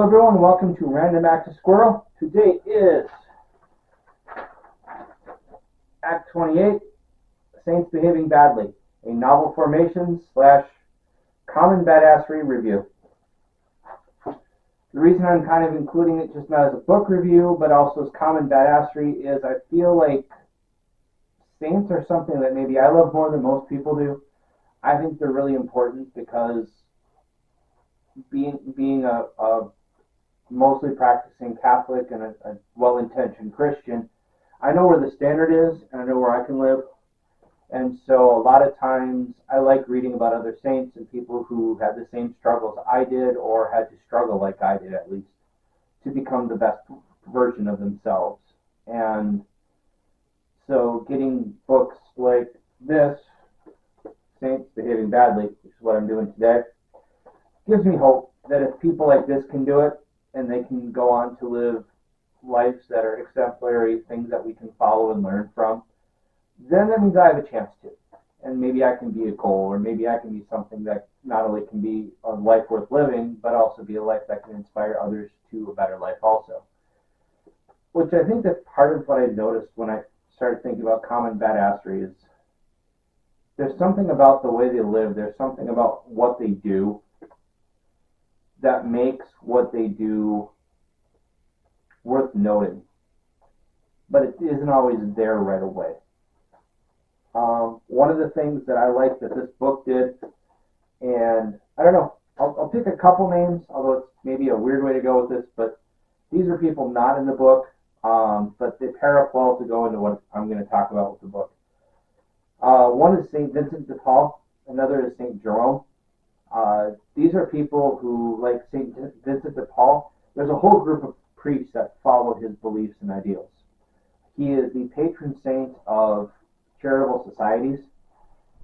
Hello everyone, welcome to Random Act of Squirrel. Today is Act 28, Saints Behaving Badly, a novel formation slash common badassery review. The reason I'm kind of including it just not as a book review, but also as common badassery is I feel like saints are something that maybe I love more than most people do. I think they're really important because being a mostly practicing Catholic and a well-intentioned Christian, I know where the standard is and I know where I can live. And so a lot of times I like reading about other saints and people who had the same struggles I did or had to struggle like I did at least to become the best version of themselves. And so getting books like this, Saints Behaving Badly, which is what I'm doing today, gives me hope that if people like this can do it and they can go on to live lives that are exemplary, things that we can follow and learn from, then that means I have a chance to. And maybe I can be a goal, or maybe I can be something that not only can be a life worth living, but also be a life that can inspire others to a better life also. Which I think that's part of what I noticed when I started thinking about common badassery is there's something about the way they live, there's something about what they do that makes what they do worth noting. But it isn't always there right away. One of the things that I like that this book did, and I don't know, I'll pick a couple names, although it's maybe a weird way to go with this, but these are people not in the book, but they pair up well to go into what I'm going to talk about with the book. One is St. Vincent de Paul, another is St. Jerome. These are people who, like St. Vincent de Paul, there's a whole group of priests that follow his beliefs and ideals. He is the patron saint of charitable societies.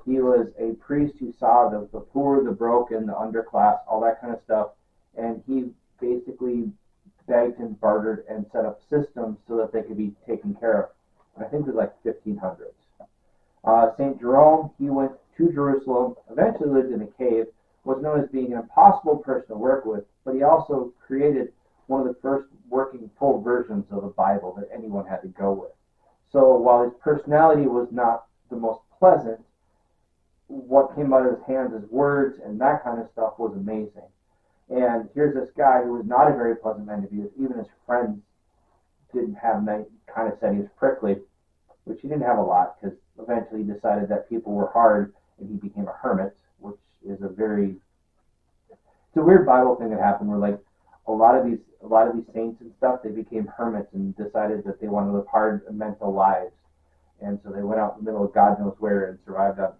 He was a priest who saw the poor, the broken, the underclass, all that kind of stuff, and he basically begged and bartered and set up systems so that they could be taken care of. And I think it was like 1500s. St. Jerome, he went to Jerusalem, eventually lived in a cave, was known as being an impossible person to work with, but he also created one of the first working full versions of the Bible that anyone had to go with. So while his personality was not the most pleasant, what came out of his hands as words and that kind of stuff was amazing. And here's this guy who was not a very pleasant man to be with. Even his friends didn't have kind of said he was prickly, which he didn't have a lot because eventually he decided that people were hard and he became a hermit, which is it's a weird Bible thing that happened where like a lot of these saints and stuff, they became hermits and decided that they wanted to live hard mental lives. And so they went out in the middle of God knows where and survived on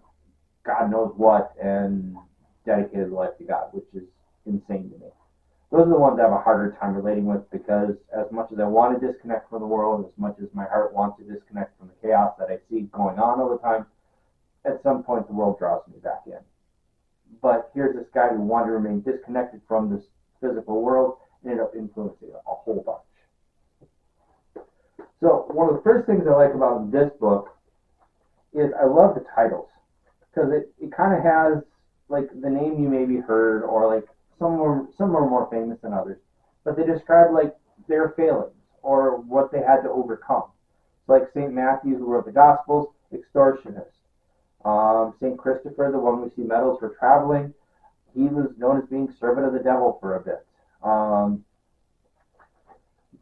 God knows what and dedicated their life to God, which is insane to me. Those are the ones I have a harder time relating with because as much as I want to disconnect from the world, as much as my heart wants to disconnect from the chaos that I see going on all the time, at some point the world draws me back in. But here's this guy who wanted to remain disconnected from this physical world and ended up influencing a whole bunch. So one of the first things I like about this book is I love the titles because it kind of has like the name you maybe heard or like some are more famous than others, but they describe like their failings or what they had to overcome. So like St. Matthew, who wrote the Gospels, extortionist. St. Christopher, the one we see medals for traveling, he was known as being servant of the devil for a bit.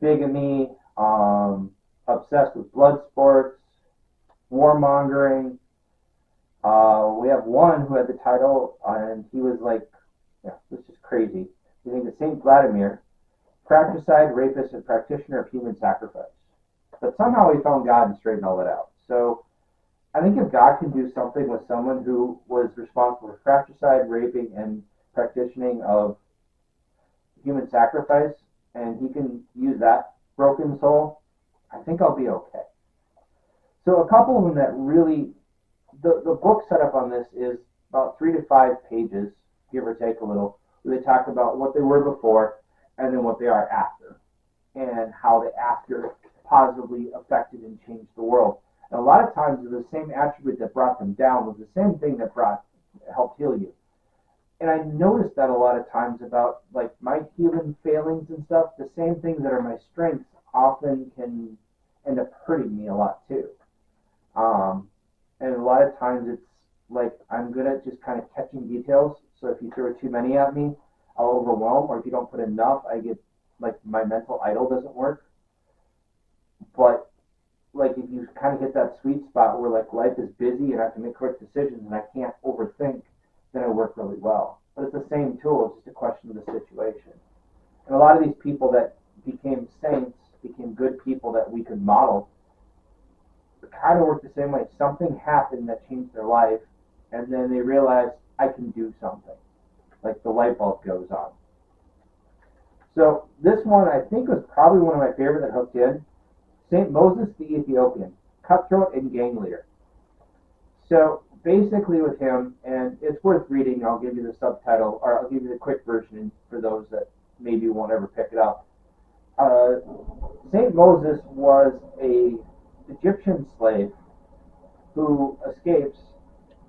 Bigamy, obsessed with blood sports, warmongering. We have one who had the title, and he was like, this is crazy. We think that St. Vladimir, fratricide, rapist, and practitioner of human sacrifice. But somehow he found God and straightened all that out. So I think if God can do something with someone who was responsible for fratricide, raping, and practicing of human sacrifice, and he can use that broken soul, I think I'll be okay. So a couple of them that really, the book setup on this is about 3 to 5 pages, give or take a little, where they talk about what they were before and then what they are after, and how the after positively affected and changed the world. And a lot of times the same attribute that brought them down was the same thing that helped heal you. And I noticed that a lot of times about like my human failings and stuff, the same things that are my strengths often can end up hurting me a lot too. Um, and a lot of times it's like I'm good at just kind of catching details. So if you throw too many at me, I'll overwhelm, or if you don't put enough, I get like my mental idle doesn't work. But like if you kind of hit that sweet spot where like life is busy and I have to make quick decisions and I can't overthink, then I work really well. But it's the same tool, it's just a question of the situation. And a lot of these people that became saints, became good people that we could model, kind of work the same way. Something happened that changed their life, and then they realized I can do something. Like the light bulb goes on. So this one I think was probably one of my favorite that hooked in. Saint Moses the Ethiopian, cutthroat and gang leader. So basically with him, and it's worth reading, I'll give you the subtitle, or I'll give you the quick version for those that maybe won't ever pick it up. Saint Moses was a Egyptian slave who escapes,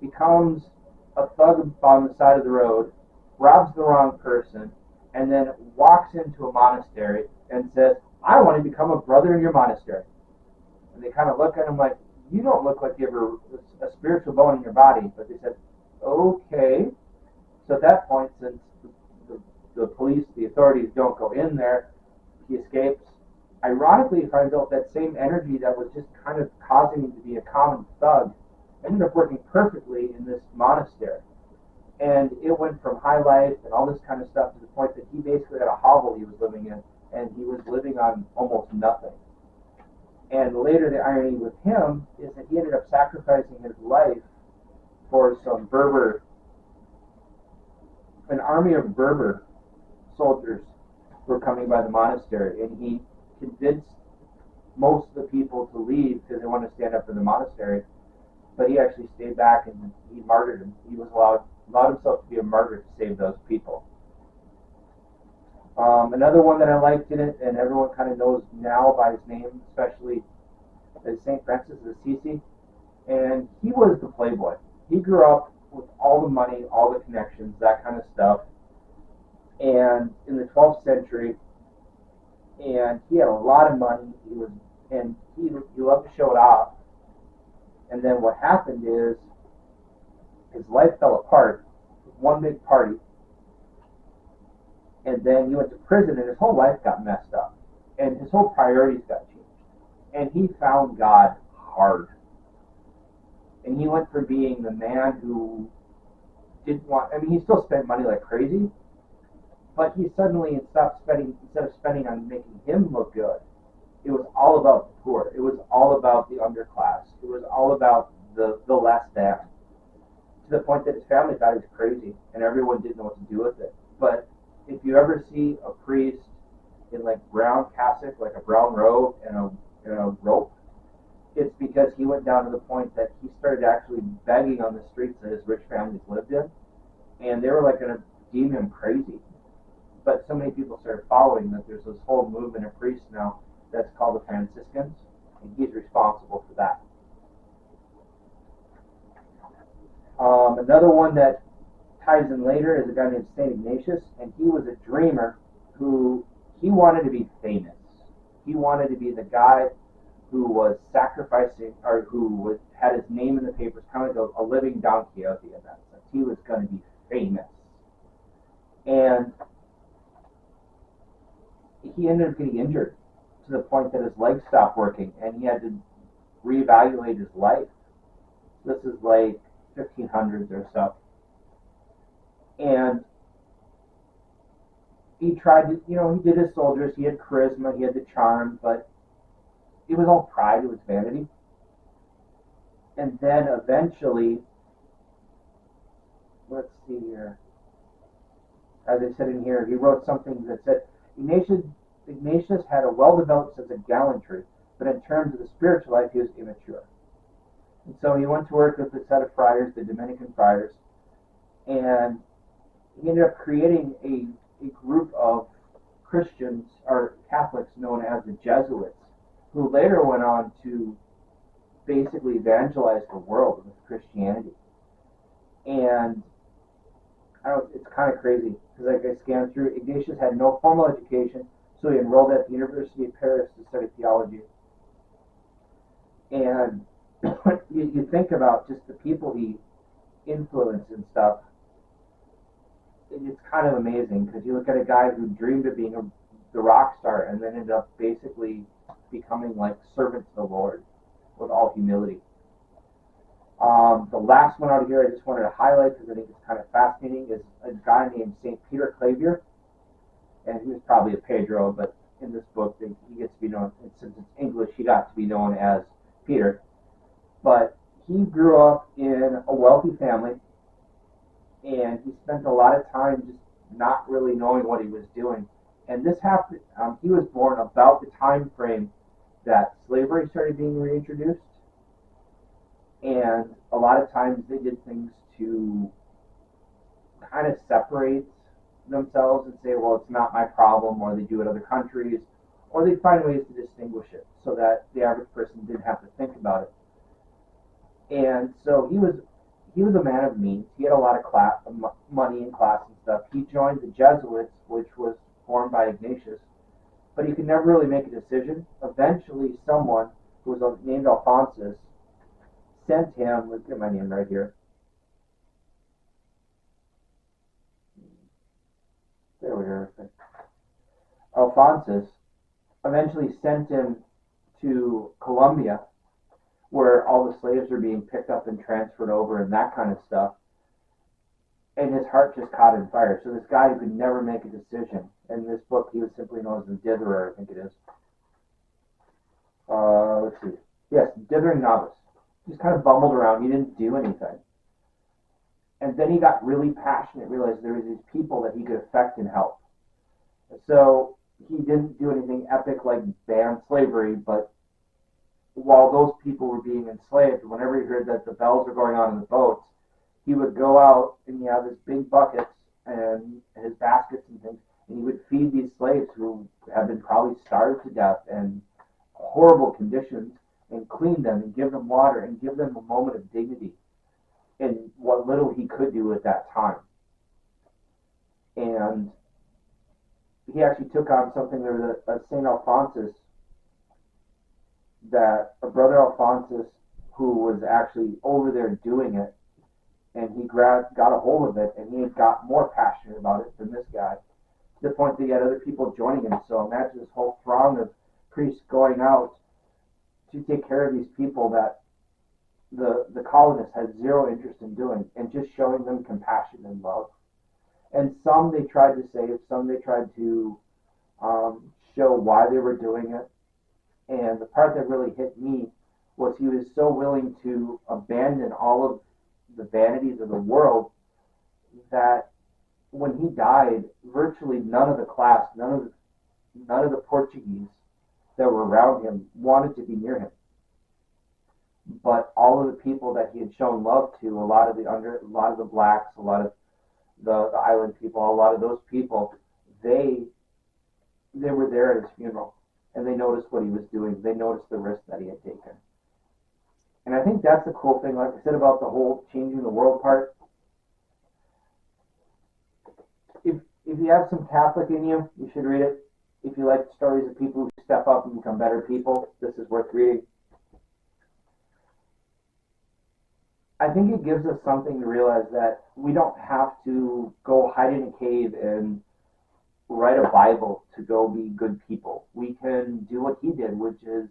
becomes a thug on the side of the road, robs the wrong person, and then walks into a monastery and says, I want to become a brother in your monastery. And they kind of look at him like, you don't look like you have a spiritual bone in your body. But they said, okay. So at that point, since the police, the authorities don't go in there, he escapes. Ironically, he finds out that same energy that was just kind of causing him to be a common thug ended up working perfectly in this monastery. And it went from high life and all this kind of stuff to the point that he basically had a hovel he was living in, and he was living on almost nothing. And later, the irony with him is that he ended up sacrificing his life for some an army of Berber soldiers who were coming by the monastery, and he convinced most of the people to leave because they wanted to stand up for the monastery, but he actually stayed back and he martyred him. He was allowed himself to be a martyr to save those people. Another one that I liked in it, and everyone kind of knows now by his name, especially, is St. Francis of Assisi, and he was the playboy. He grew up with all the money, all the connections, that kind of stuff, and in the 12th century, and he had a lot of money. He loved to show it off. And then what happened is his life fell apart with one big party, and then he went to prison, and his whole life got messed up, and his whole priorities got changed, and he found God hard. And he went from being the man who didn't want, he still spent money like crazy, but he suddenly instead of spending on making him look good, it was all about the poor. It was all about the underclass. It was all about the less than, to the point that his family thought he was crazy, and everyone didn't know what to do with it. But if you ever see a priest in like brown cassock, like a brown robe and a rope, it's because he went down to the point that he started actually begging on the streets that his rich families lived in, and they were like going to deem him crazy. But so many people started following that there's this whole movement of priests now that's called the Franciscans, and he's responsible for that. Another one that ties in later is a guy named St. Ignatius, and he was a dreamer who he wanted to be famous. He wanted to be the guy who was sacrificing, or who had his name in the papers, kind of like a living Don Quixote in that sense. He was going to be famous. And he ended up getting injured to the point that his legs stopped working, and he had to reevaluate his life. This is like 1500s or so. And he tried to, he did his soldiers, he had charisma, he had the charm, but it was all pride, it was vanity. And then eventually, let's see here, as I said in here, he wrote something that said, Ignatius had a well-developed sense of gallantry, but in terms of the spiritual life, he was immature. And so he went to work with a set of friars, the Dominican friars, and he ended up creating a group of Christians, or Catholics, known as the Jesuits, who later went on to basically evangelize the world with Christianity. And I don't know, it's kind of crazy because like I scanned through. Ignatius had no formal education, so he enrolled at the University of Paris to study theology. And you think about just the people he influenced and stuff. It's kind of amazing because you look at a guy who dreamed of being the rock star and then ended up basically becoming like servant to the Lord with all humility. The last one out here I just wanted to highlight because I think it's kind of fascinating is a guy named St. Peter Clavier, and he was probably a Pedro, but in this book he gets to be known, since it's English, he got to be known as Peter. But he grew up in a wealthy family, and he spent a lot of time just not really knowing what he was doing. And this happened, he was born about the time frame that slavery started being reintroduced. And a lot of times they did things to kind of separate themselves and say, well, it's not my problem, or they do it in other countries, or they find ways to distinguish it so that the average person didn't have to think about it. And so he was a man of means. He had a lot of money and class and stuff. He joined the Jesuits, which was formed by Ignatius, but he could never really make a decision. Eventually, someone who was named Alphonsus sent him, let's get my name right here. There we are. Alphonsus eventually sent him to Colombia, where all the slaves are being picked up and transferred over and that kind of stuff. And his heart just caught in fire. So this guy who could never make a decision. In this book, he was simply known as the ditherer, I think it is. Let's see. Yes, dithering novice. Just kind of bumbled around. He didn't do anything. And then he got really passionate, realized there was these people that he could affect and help. So he didn't do anything epic like ban slavery, but while those people were being enslaved, whenever he heard that the bells were going on in the boats, he would go out and he had his big buckets and his baskets and things, and he would feed these slaves who had been probably starved to death and horrible conditions, and clean them and give them water and give them a moment of dignity in what little he could do at that time. And he actually took on something. There was a St. Alphonsus, that a brother Alphonsus who was actually over there doing it, and he got a hold of it, and he got more passionate about it than this guy, to the point that he had other people joining him. So imagine this whole throng of priests going out to take care of these people that the colonists had zero interest in doing, and just showing them compassion and love. And some they tried to save, some they tried to show why they were doing it. And the part that really hit me was he was so willing to abandon all of the vanities of the world that when he died, virtually none of the class, none of the Portuguese that were around him wanted to be near him. But all of the people that he had shown love to, a lot of the blacks, a lot of the island people, a lot of those people, they were there at his funeral, and they noticed what he was doing. They noticed the risk that he had taken. And I think that's the cool thing, like I said about the whole changing the world part. If you have some Catholic in you, you should read it. If you like stories of people who step up and become better people, this is worth reading. I think it gives us something to realize that we don't have to go hide in a cave and write a Bible to go be good people. We can do what he did, which is,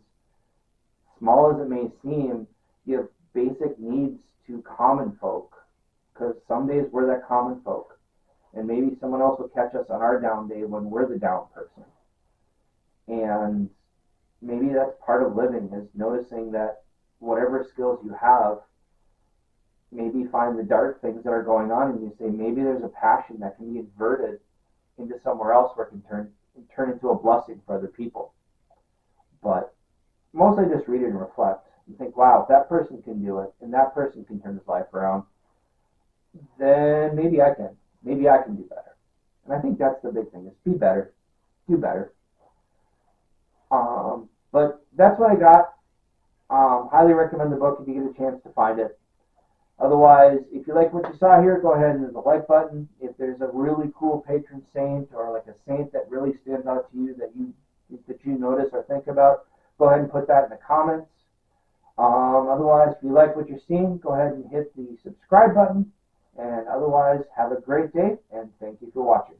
small as it may seem, give basic needs to common folk, because some days we're that common folk, and maybe someone else will catch us on our down day when we're the down person. And maybe that's part of living, is noticing that whatever skills you have, maybe find the dark things that are going on, and you say maybe there's a passion that can be inverted into somewhere else where it can turn into a blessing for other people. But mostly just read it and reflect and think, wow, if that person can do it and that person can turn his life around, then maybe I can. Maybe I can do better. And I think that's the big thing, is be better, do better. But that's what I got. Highly recommend the book if you get a chance to find it. Otherwise, if you like what you saw here, go ahead and hit the like button. If there's a really cool patron saint or like a saint that really stands out to you that you notice or think about, go ahead and put that in the comments. Otherwise, if you like what you're seeing, go ahead and hit the subscribe button. And otherwise, have a great day, and thank you for watching.